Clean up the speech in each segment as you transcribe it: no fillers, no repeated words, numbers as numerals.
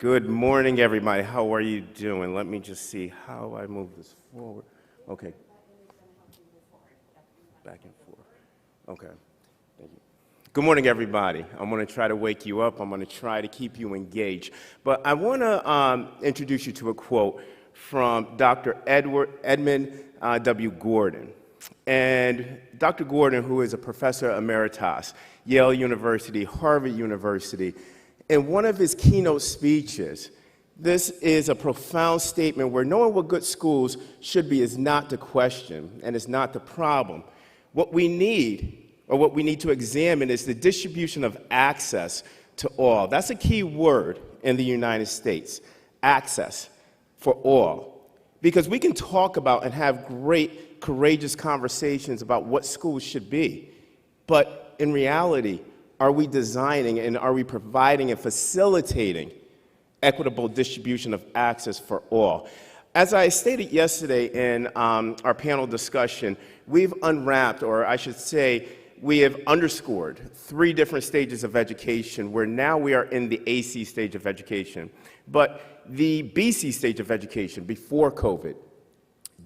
Good morning, everybody. How are you doing? Let me just see how I move this forward. Okay. Back and forth. Okay. Thank you. Good morning, everybody. I'm going to try to wake you up. I'm going to try to keep you engaged. But I want to introduce you to a quote from Dr. Edmund W. Gordon. And Dr. Gordon, who is a professor emeritus, Yale University, Harvard University, in one of his keynote speeches, this is a profound statement where knowing what good schools should be is not the question and is not the problem. What we need, or what we need to examine, is the distribution of access to all. That's a key word in the United States, access for all. Because we can talk about and have great, courageous conversations about what schools should be, but in reality, are we designing and are we providing and facilitating equitable distribution of access for all? As I stated yesterday in our panel discussion, we've unwrapped, or I should say, we have underscored 3 different stages of education where now we are in the AC stage of education. But the BC stage of education before COVID,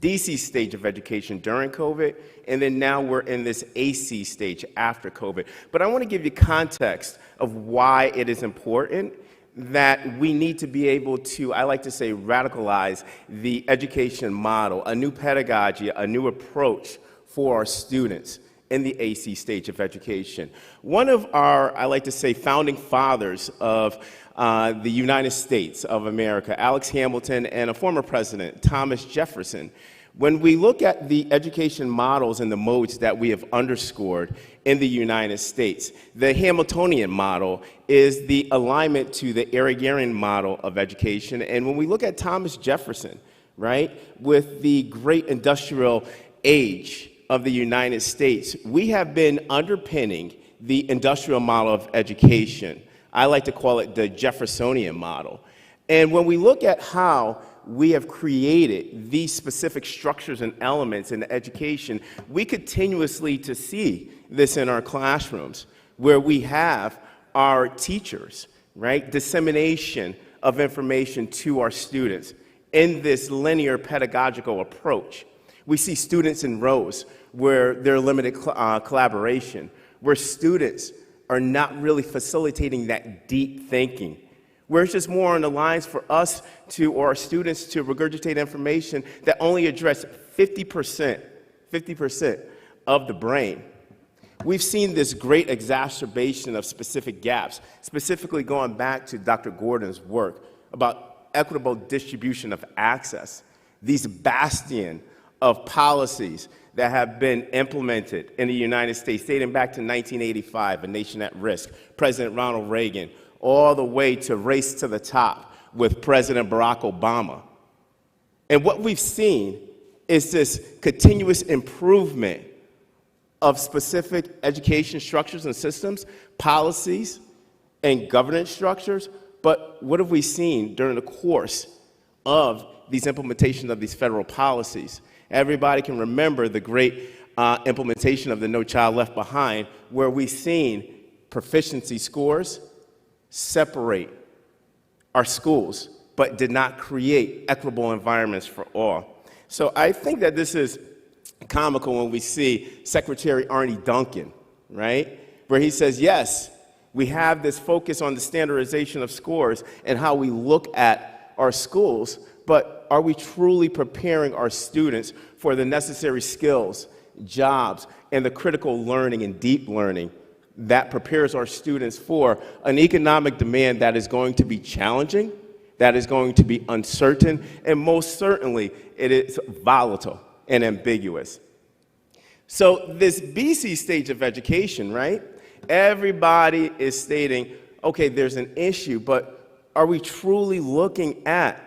DC stage of education during COVID, and then now we're in this AC stage after COVID. But I want to give you context of why it is important that we need to be able to, I like to say, radicalize the education model, a new pedagogy, a new approach for our students in the AC stage of education. One of our, I like to say, founding fathers of the United States of America, Alex Hamilton, and a former president, Thomas Jefferson. When we look at the education models and the modes that we have underscored in the United States, the Hamiltonian model is the alignment to the Agrarian model of education. And when we look at Thomas Jefferson, right, with the great industrial age of the United States, we have been underpinning the industrial model of education. I like to call it the Jeffersonian model. And when we look at how we have created these specific structures and elements in education, we continuously to see this in our classrooms, where we have our teachers, right, dissemination of information to our students in this linear pedagogical approach. We see students in rows where there's limited collaboration, where students are not really facilitating that deep thinking, where it's just more on the lines for us to, or our students to regurgitate information that only address 50% of the brain. We've seen this great exacerbation of specific gaps, specifically going back to Dr. Gordon's work about equitable distribution of access, these bastion of policies that have been implemented in the United States dating back to 1985, A Nation at Risk, President Ronald Reagan, all the way to Race to the Top with President Barack Obama. And what we've seen is this continuous improvement of specific education structures and systems, policies, and governance structures. But what have we seen during the course of these implementation of these federal policies? Everybody can remember the great implementation of the No Child Left Behind, where we've seen proficiency scores separate our schools, but did not create equitable environments for all. So I think that this is comical when we see Secretary Arnie Duncan, right, where he says, yes, we have this focus on the standardization of scores and how we look at our schools, but are we truly preparing our students for the necessary skills, jobs, and the critical learning and deep learning that prepares our students for an economic demand that is going to be challenging, that is going to be uncertain, and most certainly it is volatile and ambiguous. So this BC stage of education, right, everybody is stating, okay, there's an issue, but are we truly looking at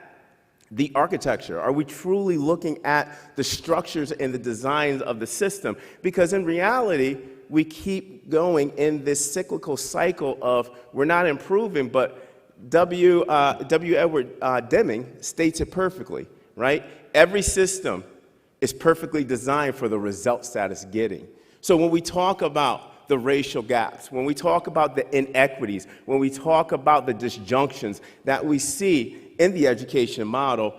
the architecture? Are we truly looking at the structures and the designs of the system? Because in reality, we keep going in this cyclical cycle of we're not improving, but W. Edward Deming states it perfectly, right? Every system is perfectly designed for the results that it's getting. So when we talk about the racial gaps, when we talk about the inequities, when we talk about the disjunctions that we see in the education model,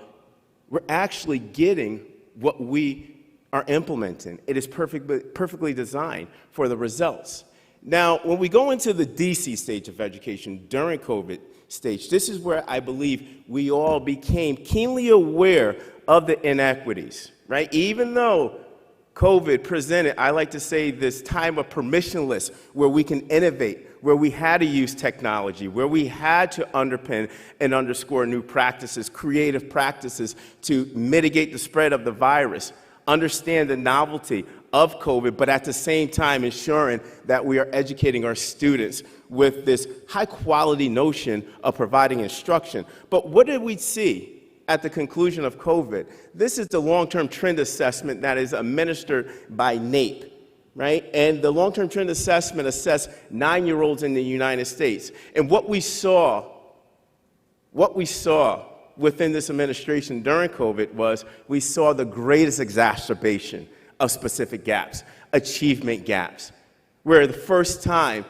we're actually getting what we are implementing. It is perfectly designed for the results. Now, when we go into the DC stage of education during COVID stage, this is where I believe we all became keenly aware of the inequities, right? Even though COVID presented, I like to say, this time of permissionless, where we can innovate, where we had to use technology, where we had to underpin and underscore new practices, creative practices to mitigate the spread of the virus, understand the novelty of COVID, but at the same time ensuring that we are educating our students with this high-quality notion of providing instruction. But what did we see at the conclusion of COVID? This is the long-term trend assessment that is administered by NAEP, right? And the long-term trend assessment assessed 9-year-olds in the United States. And what we saw within this administration during COVID was we saw the greatest exacerbation of specific gaps, achievement gaps, where the first time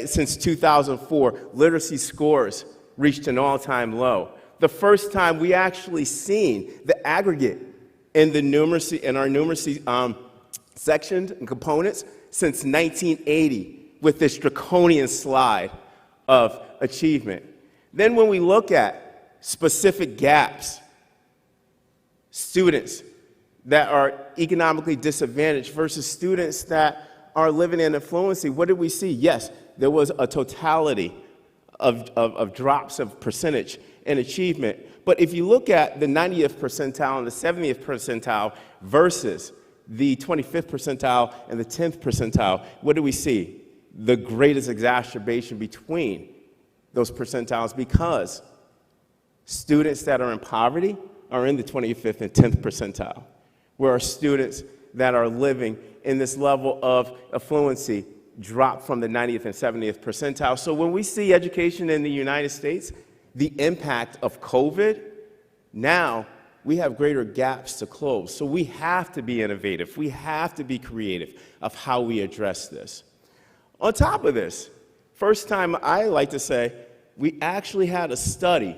since 2004, literacy scores reached an all-time low. The first time we actually seen the aggregate in the numeracy, in our numeracy sections and components since 1980 with this draconian slide of achievement. Then when we look at specific gaps, students that are economically disadvantaged versus students that are living in affluency, what did we see? Yes, there was a totality of drops of percentage in achievement. But if you look at the 90th percentile and the 70th percentile versus the 25th percentile and the 10th percentile, what do we see? The greatest exacerbation between those percentiles, because students that are in poverty are in the 25th and 10th percentile, where our students that are living in this level of affluency drop from the 90th and 70th percentile. So when we see education in the United States, the impact of COVID, now we have greater gaps to close. So we have to be innovative. We have to be creative of how we address this. On top of this, first time I like to say, we actually had a study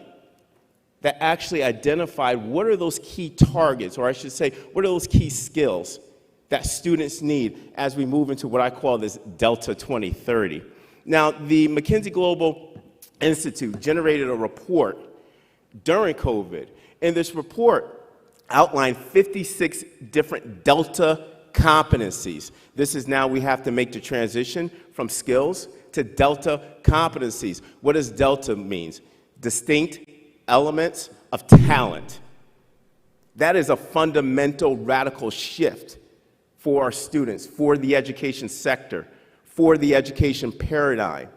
that actually identified what are those key targets, or I should say, what are those key skills that students need as we move into what I call this Delta 2030. Now, the McKinsey Global Institute generated a report during COVID, and this report outlined 56 different Delta competencies. This is now we have to make the transition from skills to Delta competencies. What does Delta mean? Distinct elements of talent. That is a fundamental, radical shift for our students, for the education sector, for the education paradigm.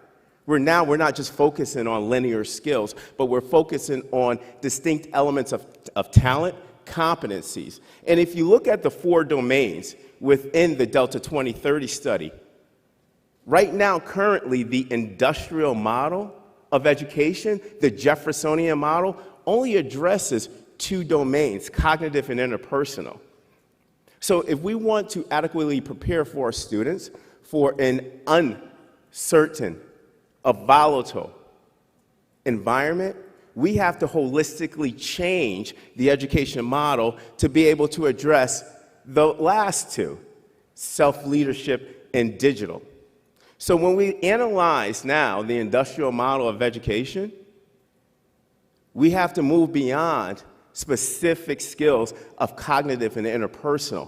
We're not just focusing on linear skills, but we're focusing on distinct elements of talent, competencies. And if you look at the 4 domains within the Delta 2030 study, right now, currently, the industrial model of education, the Jeffersonian model, only addresses 2 domains, cognitive and interpersonal. So if we want to adequately prepare for our students for an uncertain, a volatile environment, we have to holistically change the education model to be able to address the last 2, self-leadership and digital. So when we analyze now the industrial model of education, we have to move beyond specific skills of cognitive and interpersonal,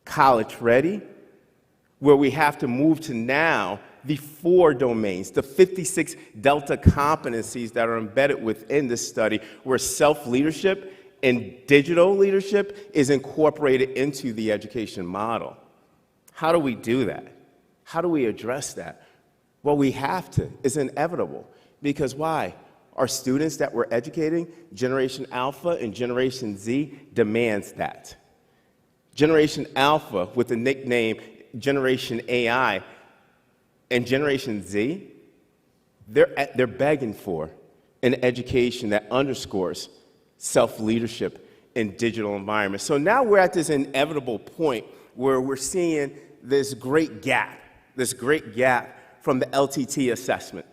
college ready, where we have to move to now the 4 domains, the 56 Delta competencies that are embedded within this study, where self-leadership and digital leadership is incorporated into the education model. How do we do that? How do we address that? Well, we have to. It's inevitable. Because why? Our students that we're educating, Generation Alpha and Generation Z, demands that. Generation Alpha, with the nickname Generation AI, and Generation Z, they're begging for an education that underscores self-leadership in digital environments. So now we're at this inevitable point where we're seeing this great gap this great gap from the LTT assessment.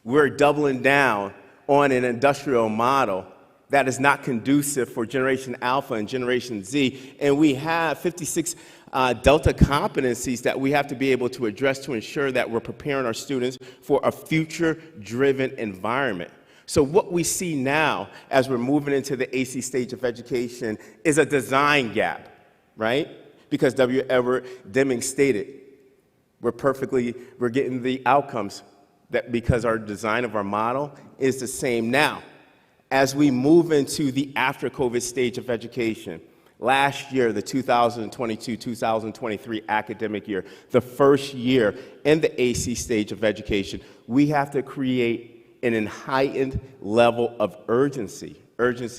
We're doubling down on an industrial model that is not conducive for Generation Alpha and Generation Z, and we have 56 Delta competencies that we have to be able to address to ensure that we're preparing our students for a future-driven environment. So what we see now as we're moving into the AC stage of education is a design gap, right? Because W. Edward Deming stated, we're getting the outcomes that because our design of our model is the same now. As we move into the after-COVID stage of education, last year, the 2022-2023 academic year, the first year in the AC stage of education, we have to create an heightened level of urgency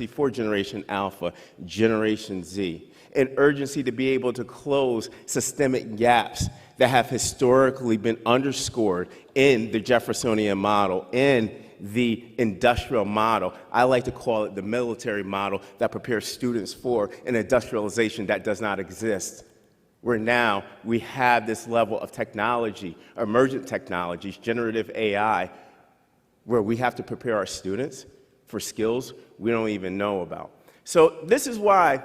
for Generation Alpha, Generation Z, and urgency to be able to close systemic gaps that have historically been underscored in the Jeffersonian model, in the industrial model. I like to call it the military model that prepares students for an industrialization that does not exist, where now we have this level of technology, emergent technologies, generative AI, where we have to prepare our students for skills we don't even know about. So this is why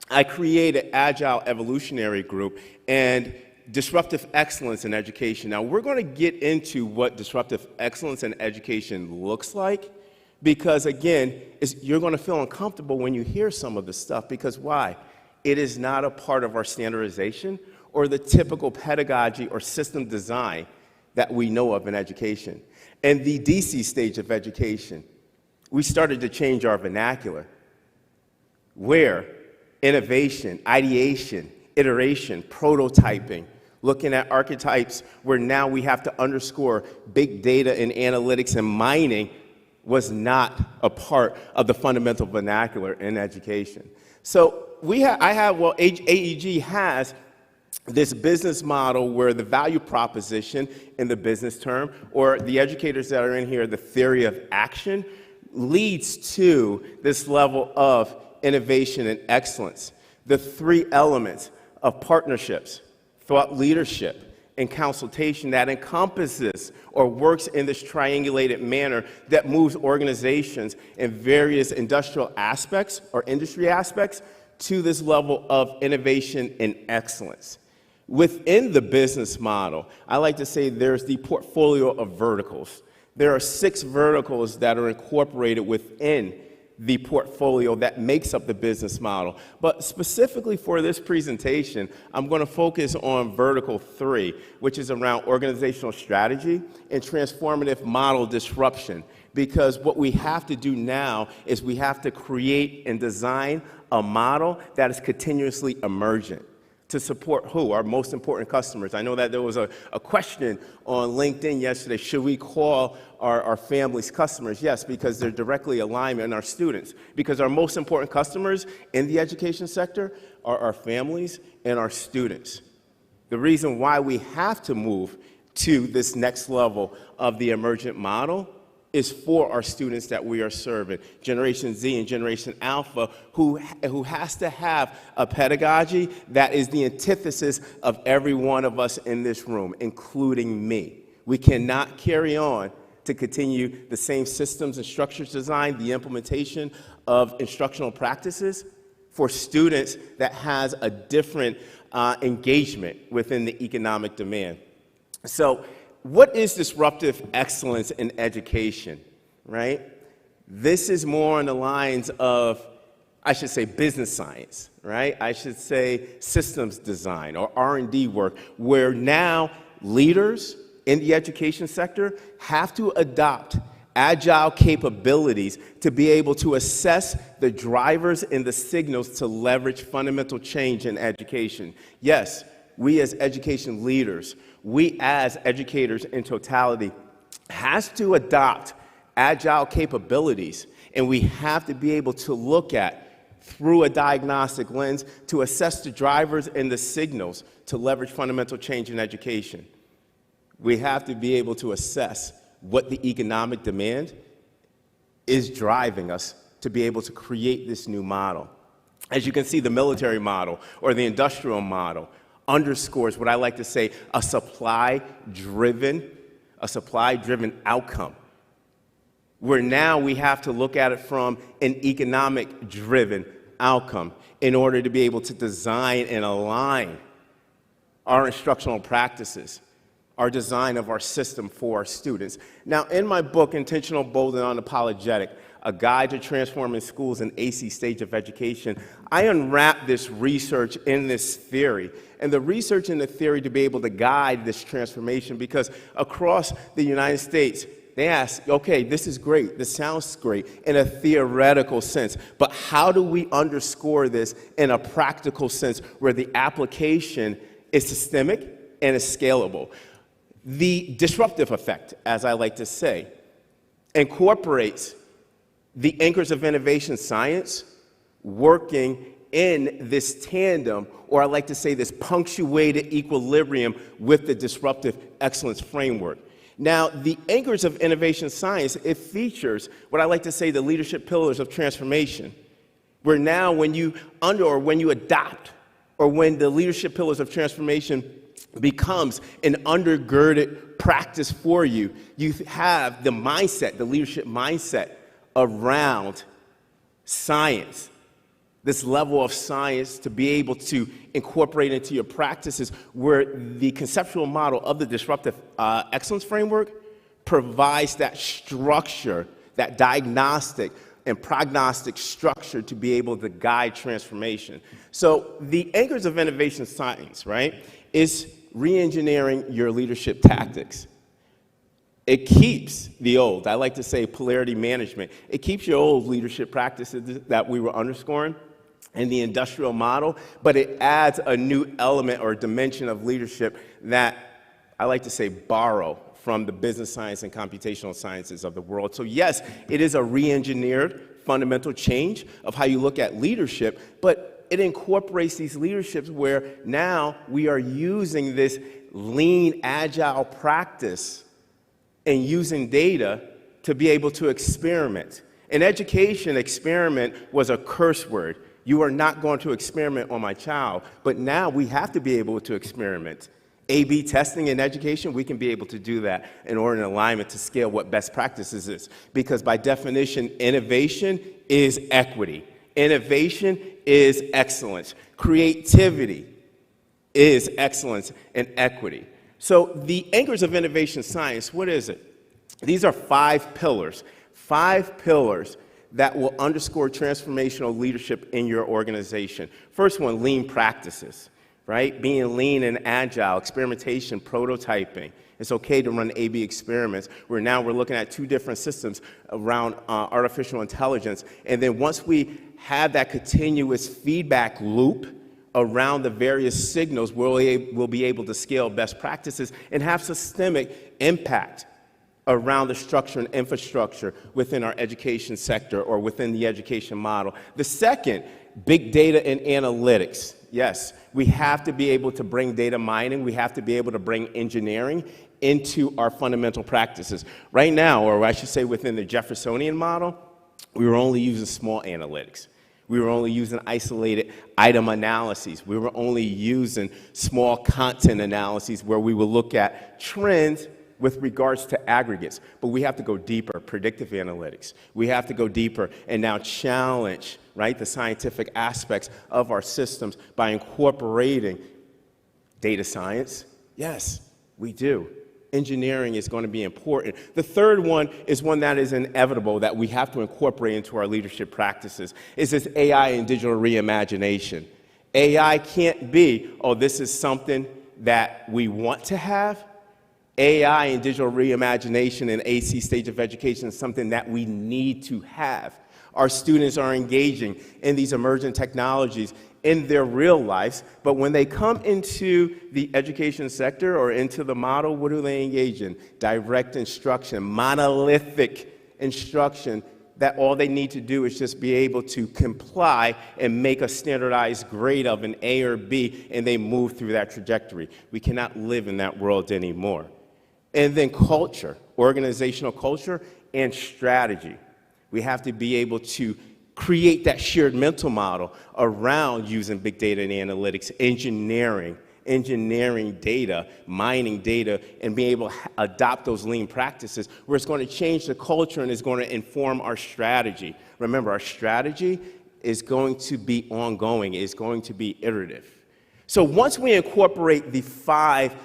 I created Agile Evolutionary Group and disruptive excellence in education. Now, we're going to get into what disruptive excellence in education looks like because, again, you're going to feel uncomfortable when you hear some of this stuff because why? It is not a part of our standardization or the typical pedagogy or system design that we know of in education. In the DC stage of education, we started to change our vernacular where innovation, ideation, iteration, prototyping, looking at archetypes where now we have to underscore big data and analytics and mining was not a part of the fundamental vernacular in education. So AEG has this business model where the value proposition in the business term, or the educators that are in here, the theory of action, leads to this level of innovation and excellence. The three elements of partnerships, thought leadership, and consultation that encompasses or works in this triangulated manner that moves organizations in various industrial aspects or industry aspects to this level of innovation and excellence. Within the business model, I like to say there's the portfolio of verticals. There are 6 verticals that are incorporated within the portfolio that makes up the business model. But specifically for this presentation, I'm going to focus on vertical 3, which is around organizational strategy and transformative model disruption. Because what we have to do now is we have to create and design a model that is continuously emergent to support who? Our most important customers. I know that there was a question on LinkedIn yesterday, should we call our families customers? Yes, because they're directly aligned in our students. Because our most important customers in the education sector are our families and our students. The reason why we have to move to this next level of the emergent model is for our students that we are serving, Generation Z and Generation Alpha, who has to have a pedagogy that is the antithesis of every one of us in this room, including me. We cannot carry on to continue the same systems and structures design, the implementation of instructional practices for students that has a different engagement within the economic demand. So, what is disruptive excellence in education, right? This is more on the lines of, I should say, business science, right? I should say systems design or R&D work, where now leaders in the education sector have to adopt agile capabilities to be able to assess the drivers and the signals to leverage fundamental change in education. Yes, we as education leaders, we as educators in totality has to adopt agile capabilities, and we have to be able to look at through a diagnostic lens to assess the drivers and the signals to leverage fundamental change in education. We have to be able to assess what the economic demand is driving us to be able to create this new model. As you can see, the military model or the industrial model underscores what I like to say a supply-driven outcome, where now we have to look at it from an economic-driven outcome in order to be able to design and align our instructional practices, our design of our system for our students. Now, in my book, Intentional, Bold, and Unapologetic, A Guide to Transforming Schools in AC Stage of Education, I unwrap this research in this theory, and the research in the theory to be able to guide this transformation, because across the United States, they ask, okay, this is great, this sounds great in a theoretical sense, but how do we underscore this in a practical sense where the application is systemic and is scalable? The disruptive effect, as I like to say, incorporates the anchors of innovation science working in this tandem, or I like to say this punctuated equilibrium with the disruptive excellence framework. Now, the anchors of innovation science, it features what I like to say the leadership pillars of transformation, where now when you adopt, or when the leadership pillars of transformation becomes an undergirded practice for you, you have the mindset, the leadership mindset around science, this level of science to be able to incorporate into your practices, where the conceptual model of the disruptive excellence framework provides that structure, that diagnostic and prognostic structure to be able to guide transformation. So the anchors of innovation science, right, is re-engineering your leadership tactics. It keeps the old, I like to say polarity management, it keeps your old leadership practices that we were underscoring in the industrial model, but it adds a new element or dimension of leadership that I like to say borrow from the business science and computational sciences of the world. So yes, it is a re-engineered fundamental change of how you look at leadership, but it incorporates these leaderships where now we are using this lean, agile practice and using data to be able to experiment. In education, experiment was a curse word. You are not going to experiment on my child, but now we have to be able to experiment. A/B testing in education, we can be able to do that in order in alignment to scale what best practices is. Because by definition, innovation is equity. Innovation is excellence. Creativity is excellence and equity. So the anchors of innovation science, what is it? These are 5 pillars that will underscore transformational leadership in your organization. First one, lean practices. Right? Being lean and agile, experimentation, prototyping. It's okay to run A/B experiments, where now we're looking at 2 different systems around artificial intelligence. And then once we have that continuous feedback loop around the various signals, we'll be able to scale best practices and have systemic impact around the structure and infrastructure within our education sector or within the education model. The second, big data and analytics. Yes, we have to be able to bring data mining. We have to be able to bring engineering into our fundamental practices. Right now, or I should say within the Jeffersonian model, we were only using small analytics. We were only using isolated item analyses. We were only using small content analyses where we would look at trends with regards to aggregates. But we have to go deeper, predictive analytics. We have to go deeper and now challenge, right, the scientific aspects of our systems by incorporating data science. Yes, we do. Engineering is going to be important. The third one is one that is inevitable that we have to incorporate into our leadership practices, is this AI and digital reimagination. AI can't be, oh, this is something that we want to have. AI and digital reimagination in AC stage of education is something that we need to have. Our students are engaging in these emerging technologies in their real lives, but when they come into the education sector or into the model, what do they engage in? Direct instruction, monolithic instruction, that all they need to do is just be able to comply and make a standardized grade of an A or B, and they move through that trajectory. We cannot live in that world anymore. And then culture, organizational culture, and strategy. We have to be able to create that shared mental model around using big data and analytics, engineering, engineering data, mining data, and being able to adopt those lean practices, where it's going to change the culture and is going to inform our strategy. Remember, our strategy is going to be ongoing, is going to be iterative. So once we incorporate the 5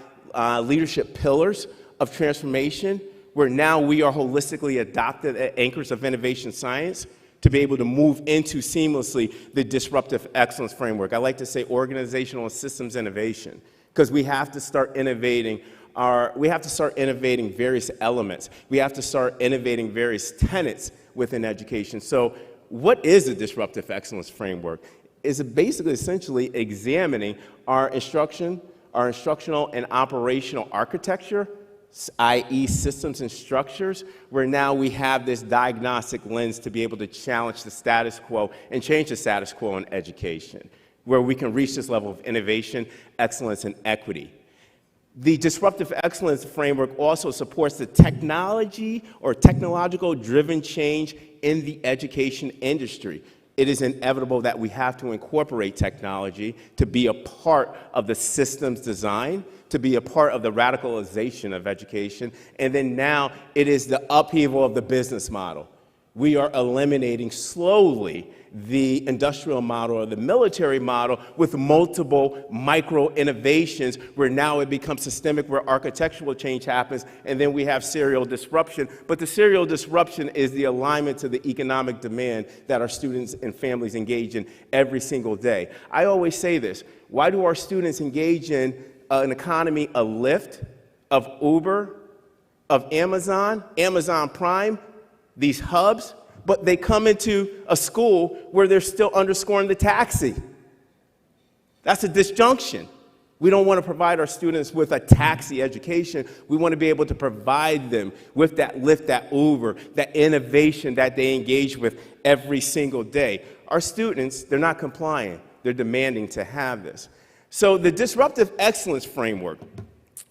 leadership pillars of transformation, where now we are holistically adopted at anchors of innovation science, to be able to move into seamlessly the disruptive excellence framework. I like to say organizational and systems innovation, because we have to start innovating various elements. We have to start innovating various tenets within education. So what is the disruptive excellence framework? It's basically essentially examining our instructional and operational architecture, i.e. systems and structures, where now we have this diagnostic lens to be able to challenge the status quo and change the status quo in education, where we can reach this level of innovation, excellence, and equity. The disruptive excellence framework also supports the technology or technological-driven change in the education industry. It is inevitable that we have to incorporate technology to be a part of the systems design, to be a part of the radicalization of education, and then now it is the upheaval of the business model. We are eliminating slowly the industrial model or the military model with multiple micro innovations, where now it becomes systemic, where architectural change happens, and then we have serial disruption. But the serial disruption is the alignment to the economic demand that our students and families engage in every single day. I always say this: why do our students engage in an economy of Lyft, of Uber, of Amazon, Amazon Prime, these hubs, but they come into a school where they're still underscoring the taxi? That's a disjunction. We don't want to provide our students with a taxi education. We want to be able to provide them with that Lyft, that Uber, that innovation that they engage with every single day. Our students, they're not compliant. They're demanding to have this. So the disruptive excellence framework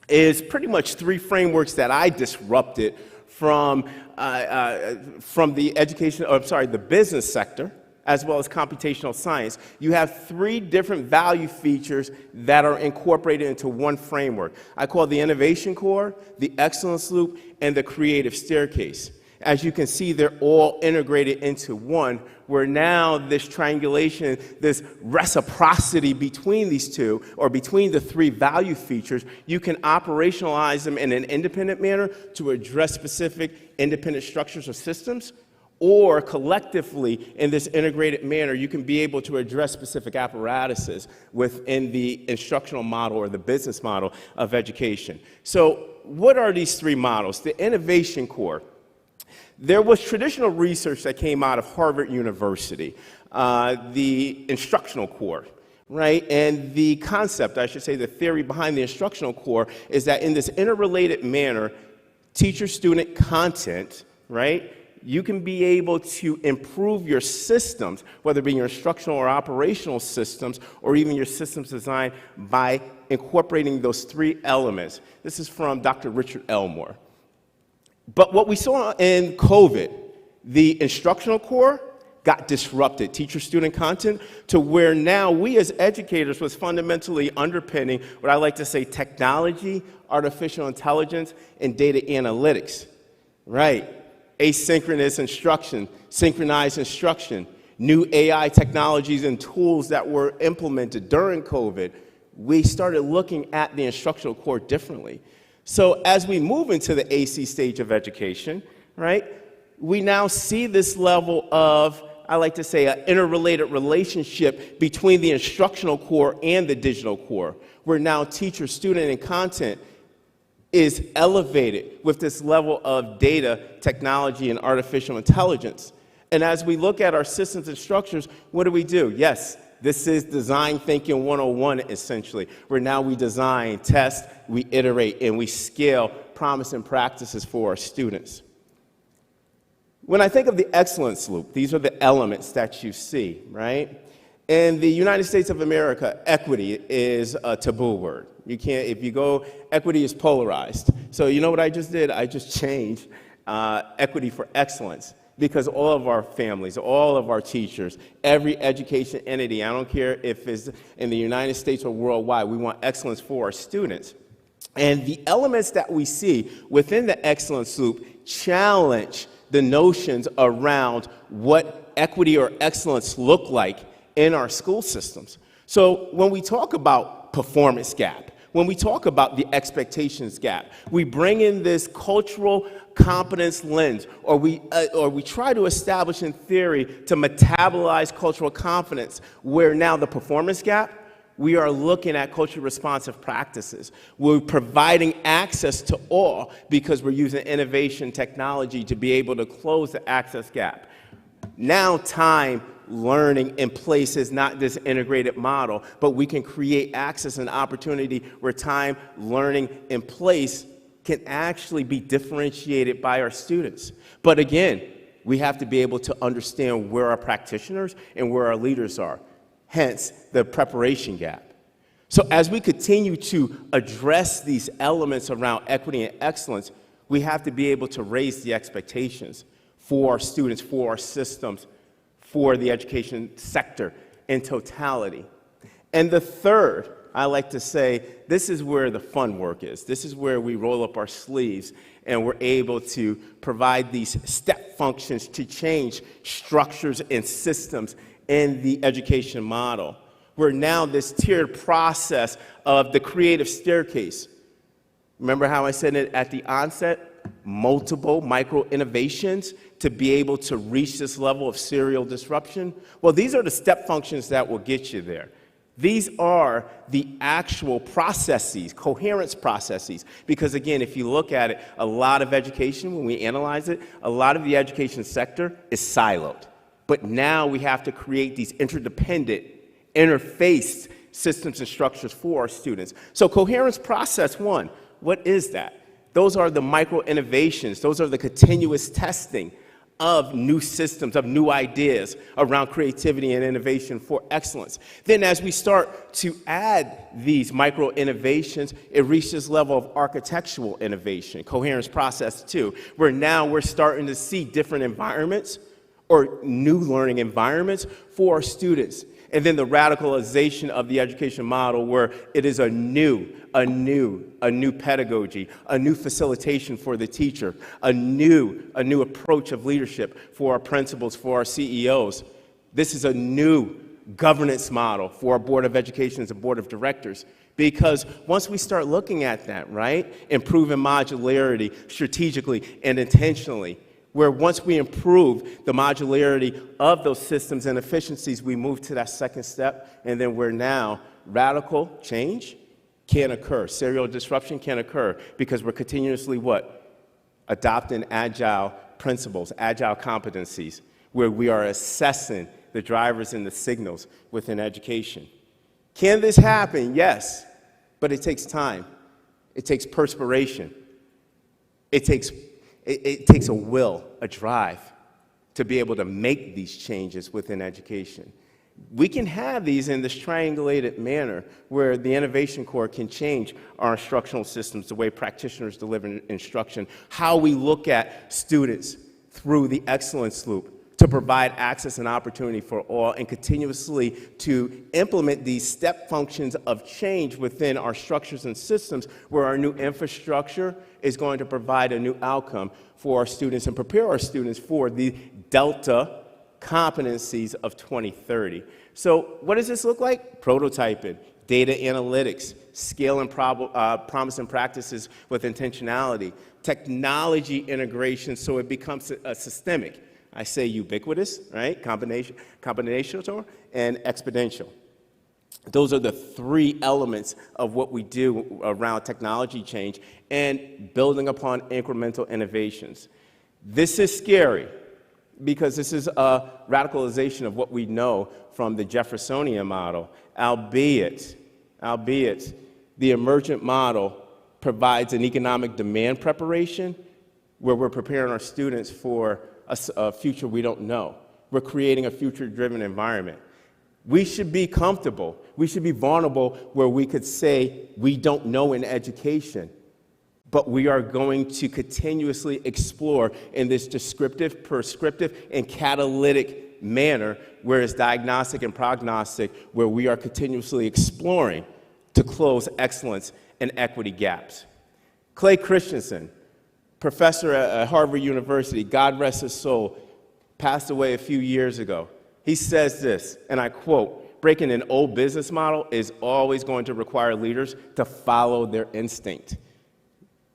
is pretty much 3 frameworks that I disrupted from the business sector, as well as computational science. You have 3 different value features that are incorporated into one framework. I call the innovation core, the excellence loop, and the creative staircase. As you can see, they're all integrated into one, where now this triangulation, this reciprocity between these two, or between the 3 value features, you can operationalize them in an independent manner to address specific independent structures or systems, or collectively in this integrated manner, you can be able to address specific apparatuses within the instructional model or the business model of education. So what are these 3 models? The innovation core. There was traditional research that came out of Harvard University, the instructional core, right? And the concept, I should say, the theory behind the instructional core is that in this interrelated manner, teacher-student content, right, you can be able to improve your systems, whether it be your instructional or operational systems, or even your systems design, by incorporating those 3 elements. This is from Dr. Richard Elmore. But what we saw in COVID, the instructional core got disrupted, teacher-student content, to where now we as educators was fundamentally underpinning what I like to say technology, artificial intelligence, and data analytics, right? Asynchronous instruction, synchronized instruction, new AI technologies and tools that were implemented during COVID. We started looking at the instructional core differently. So as we move into the AC stage of education, right, we now see this level of, I like to say, an interrelated relationship between the instructional core and the digital core, where now teacher, student, and content is elevated with this level of data, technology, and artificial intelligence. And as we look at our systems and structures, what do? Yes, this is design thinking 101, essentially, where now we design, test, we iterate, and we scale promising practices for our students. When I think of the excellence loop, these are the elements that you see, right? In the United States of America, equity is a taboo word. You can't, if you go, equity is polarized. So you know what I just did? I just changed equity for excellence. because all of our families, all of our teachers, every education entity, I don't care if it's in the United States or worldwide, we want excellence for our students. And the elements that we see within the excellence loop challenge the notions around what equity or excellence look like in our school systems. So when we talk about performance gap, when we talk about the expectations gap, we bring in this cultural competence lens, or we try to establish in theory to metabolize cultural confidence, where now the performance gap, we are looking at culturally responsive practices. We're providing access to all because we're using innovation technology to be able to close the access gap. Now time, learning in place is not this integrated model, but we can create access and opportunity where time, learning in place can actually be differentiated by our students. But again, we have to be able to understand where our practitioners and where our leaders are, hence the preparation gap. So as we continue to address these elements around equity and excellence, we have to be able to raise the expectations for our students, for our systems, for the education sector in totality. And the third, I like to say, this is where the fun work is. This is where we roll up our sleeves and we're able to provide these step functions to change structures and systems in the education model. We're now this tiered process of the creative staircase. Remember how I said it at the onset? Multiple micro innovations to be able to reach this level of serial disruption? Well, these are the step functions that will get you there. These are the actual processes, coherence processes, because again, if you look at it, a lot of education, when we analyze it, a lot of the education sector is siloed. But now we have to create these interdependent, interfaced systems and structures for our students. So coherence process one, what is that? Those are the micro innovations. Those are the continuous testing of new systems, of new ideas around creativity and innovation for excellence. Then as we start to add these micro innovations, it reaches this level of architectural innovation, coherence process two, where now we're starting to see different environments or new learning environments for our students. And then the radicalization of the education model, where it is a new pedagogy, a new facilitation for the teacher, a new approach of leadership for our principals, for our CEOs. This is a new governance model for our Board of Education and Board of Directors. Because once we start looking at that, right, improving modularity strategically and intentionally, where once we improve the modularity of those systems and efficiencies, we move to that second step, and then where now radical change can occur, serial disruption can occur, because we're continuously what? Adopting agile principles, agile competencies, where we are assessing the drivers and the signals within education. Can this happen? Yes, but it takes time. It takes perspiration. It takes a will, a drive, to be able to make these changes within education. We can have these in this triangulated manner where the innovation core can change our instructional systems, the way practitioners deliver instruction, how we look at students through the excellence loop to provide access and opportunity for all, and continuously to implement these step functions of change within our structures and systems, where our new infrastructure is going to provide a new outcome for our students and prepare our students for the Delta competencies of 2030. So what does this look like? Prototyping, data analytics, scaling promising practices with intentionality, technology integration so it becomes a systemic. I say ubiquitous, right? Combinational and exponential. Those are the three elements of what we do around technology change and building upon incremental innovations. This is scary because this is a radicalization of what we know from the Jeffersonian model, albeit the emergent model provides an economic demand preparation where we're preparing our students for a future we don't know. We're creating a future-driven environment. We should be comfortable. We should be vulnerable where we could say we don't know in education. But we are going to continuously explore in this descriptive, prescriptive, and catalytic manner, whereas diagnostic and prognostic, where we are continuously exploring to close excellence and equity gaps. Clay Christensen, professor at Harvard University, God rest his soul, passed away a few years ago. He says this, and I quote, "Breaking an old business model is always going to require leaders to follow their instinct."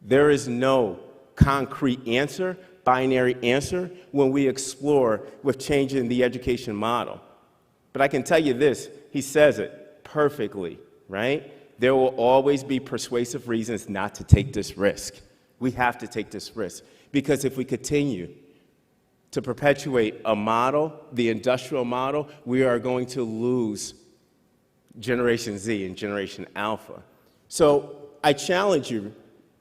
There is no concrete answer, binary answer, when we explore with changing the education model. But I can tell you this, he says it perfectly, right? There will always be persuasive reasons not to take this risk. We have to take this risk, because if we continue to perpetuate a model, the industrial model, we are going to lose Generation Z and Generation Alpha. So I challenge you,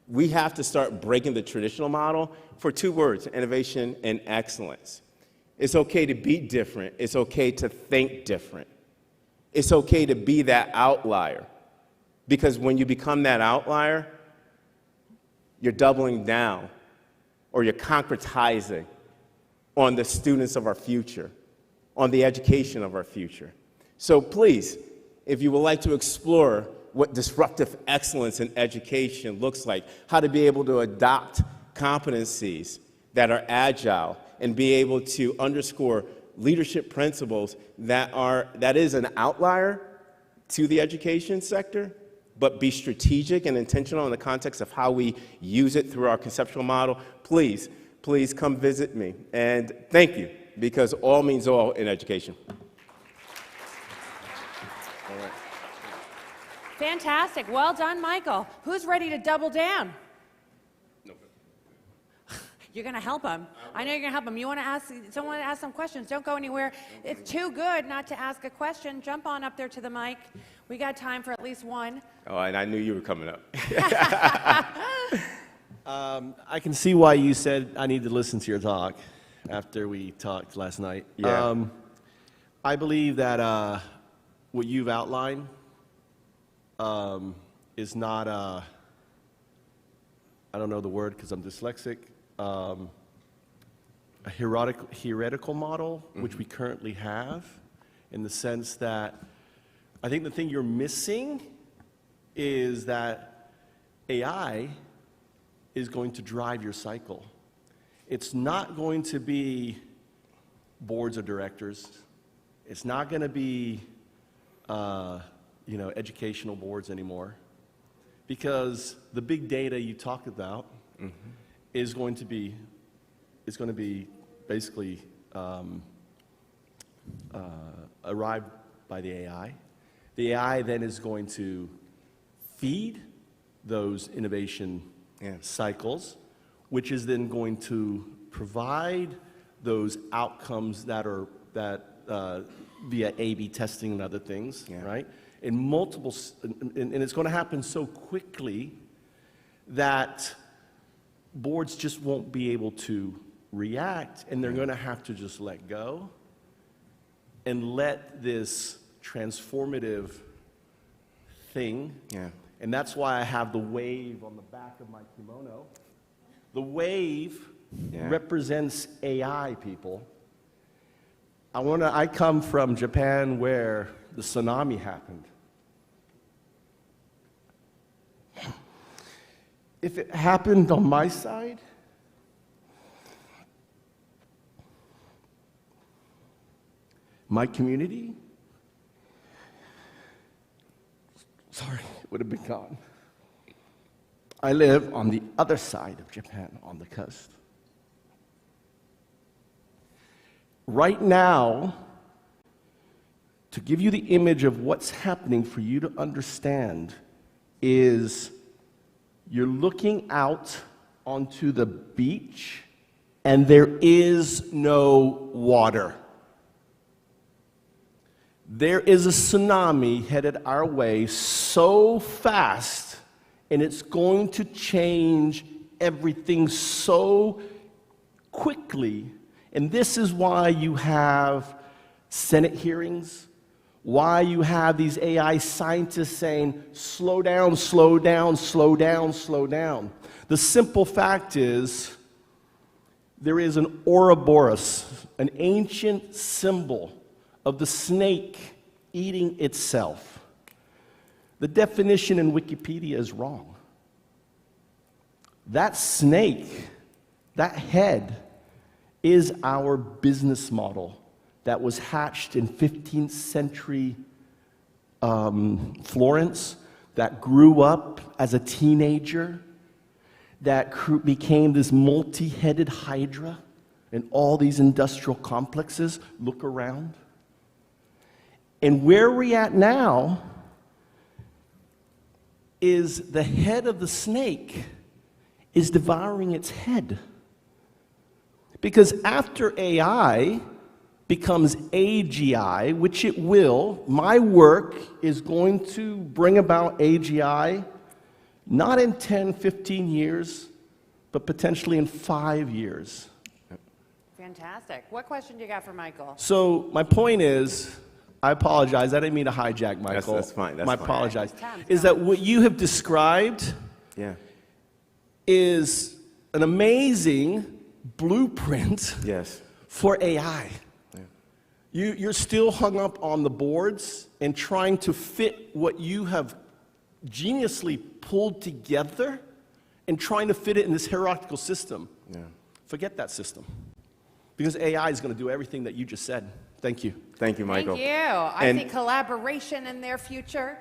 we have to start breaking the traditional model for two words, innovation and excellence. It's okay to be different. It's okay to think different. It's okay to be that outlier, because when you become that outlier, you're doubling down or you're concretizing on the students of our future, on the education of our future. So please, if you would like to explore what disruptive excellence in education looks like, how to be able to adopt competencies that are agile and be able to underscore leadership principles that is an outlier to the education sector, but be strategic and intentional in the context of how we use it through our conceptual model, please come visit me. And thank you, because all means all in education. All right. Fantastic. Well done, Michael. Who's ready to double down? No. You're going to help him. I know you're going to help him. You want to ask someone to ask some questions. Don't go anywhere. It's too good not to ask a question. Jump on up there to the mic. We got time for at least one. Oh, and I knew you were coming up. I can see why you said I need to listen to your talk after we talked last night. Yeah. I believe that what you've outlined is not I don't know the word because I'm dyslexic, a heretical model, which we currently have, in the sense that I think the thing you're missing is that AI is going to drive your cycle. It's not going to be boards of directors. It's not going to be educational boards anymore, because the big data you talked about is going to be basically arrived by the AI. The AI then is going to feed those innovation cycles, which is then going to provide those outcomes that are via A/B testing and other things, right? In multiple, and it's going to happen so quickly that boards just won't be able to react, and they're going to have to just let go and let this transformative thing. And that's why I have the wave on the back of my kimono. The wave represents AI, people. I come from Japan, where the tsunami happened. If it happened on my side, my community, it would have been gone. I live on the other side of Japan, on the coast. Right now, to give you the image of what's happening for you to understand, is you're looking out onto the beach and there is no water. There is a tsunami headed our way so fast, and it's going to change everything so quickly. And this is why you have Senate hearings, why you have these AI scientists saying, slow down, slow down, slow down, slow down. The simple fact is, there is an Ouroboros, an ancient symbol of the snake eating itself. The definition in Wikipedia is wrong. That snake, that head, is our business model that was hatched in 15th century Florence, that grew up as a teenager, that became this multi-headed hydra in all these industrial complexes. Look around. And where we're at now is the head of the snake is devouring its head. Because after AI becomes AGI, which it will, my work is going to bring about AGI not in 10, 15 years, but potentially in 5 years. Fantastic. What question do you got for Michael? So my point is, I apologize, I didn't mean to hijack Michael. That's fine, that's I fine. apologize. Time's Is gone. that what you have described Yeah. is an amazing blueprint Yes. for AI. Yeah. You're still hung up on the boards and trying to fit what you have geniusly pulled together and trying to fit it in this hierarchical system. Yeah. Forget that system. Because AI is going to do everything that you just said. Thank you. Thank you, Michael. Thank you. I And- see collaboration in their future,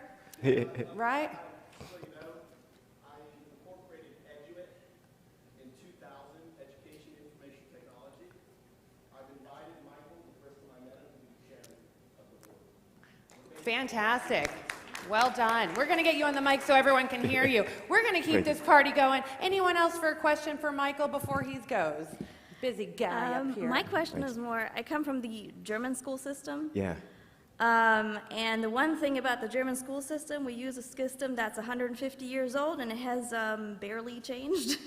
right? Fantastic. Well done. We're going to get you on the mic so everyone can hear you. We're going to keep Thank you. this party going. Anyone else for a question for Michael before he goes? Busy guy up here. My question is more, I come from the German school system. Yeah. And the one thing about the German school system, we use a system that's 150 years old and it has barely changed.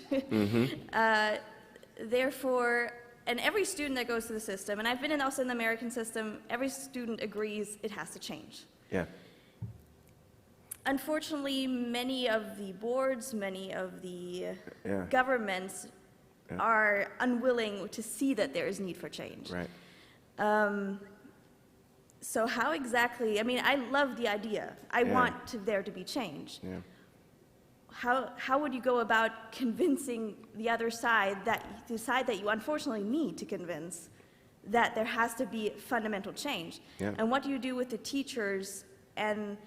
Therefore, and every student that goes to the system, and I've been also in the American system, every student agrees it has to change. Yeah. Unfortunately, many of the boards, many of the Yeah. governments are unwilling to see that there is need for change. Right. So how exactly, I mean, I love the idea. I Yeah. want there to be change. Yeah. How would you go about convincing the other side that you unfortunately need to convince that there has to be fundamental change? Yeah. And what do you do with the teachers and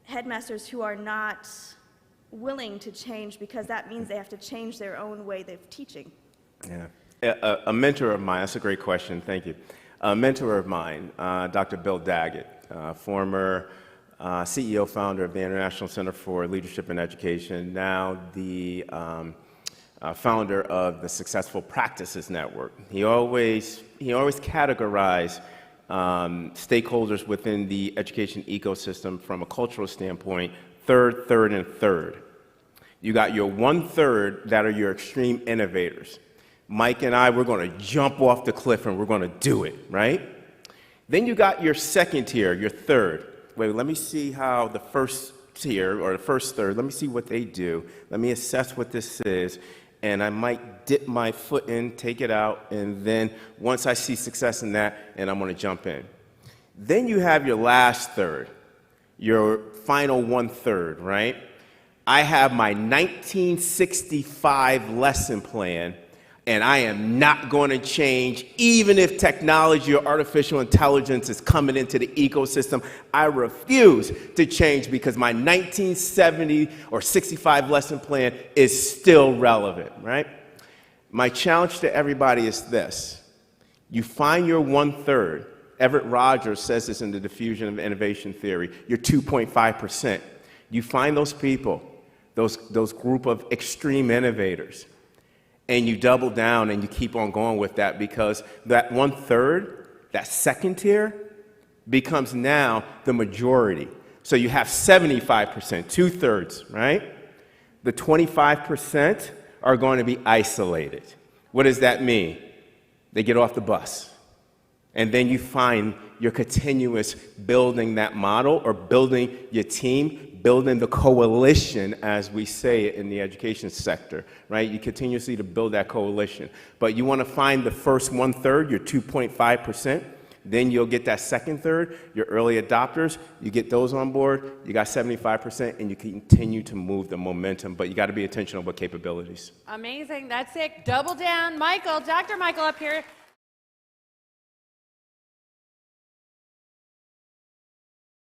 headmasters who are not willing to change because that means they have to change their own way of teaching? Yeah. A mentor of mine, that's a great question, thank you. A mentor of mine, Dr. Bill Daggett, former CEO, founder of the International Center for Leadership and Education, now the founder of the Successful Practices Network. He always categorized stakeholders within the education ecosystem from a cultural standpoint, third, and third. You got your 1/3 that are your extreme innovators. Mike and I, we're going to jump off the cliff and we're going to do it, right? Then you got your second tier, your third. Wait, let me see how the first tier or the first third, let me see what they do. Let me assess what this is. And I might dip my foot in, take it out, and then once I see success in that, and I'm going to jump in. Then you have your last third, your final 1/3, right? I have my 1965 lesson plan, and I am not going to change, even if technology or artificial intelligence is coming into the ecosystem. I refuse to change because my 1970 or 65 lesson plan is still relevant, right? My challenge to everybody is this. You find your 1/3. Everett Rogers says this in the diffusion of innovation theory, your 2.5%. You find those people, those group of extreme innovators, and you double down and you keep on going with that because that 1/3, that second tier, becomes now the majority. So you have 75%, 2/3, right? The 25% are going to be isolated. What does that mean? They get off the bus. And then you find your continuous building that model or building your team, building the coalition, as we say it in the education sector, right? You continuously to build that coalition. But you want to find the first 1/3, your 2.5%. Then you'll get that second third, your early adopters, you get those on board, you got 75%, and you continue to move the momentum, but you got to be intentional with capabilities. Amazing. That's it. Double down. Michael, Dr. Michael up here.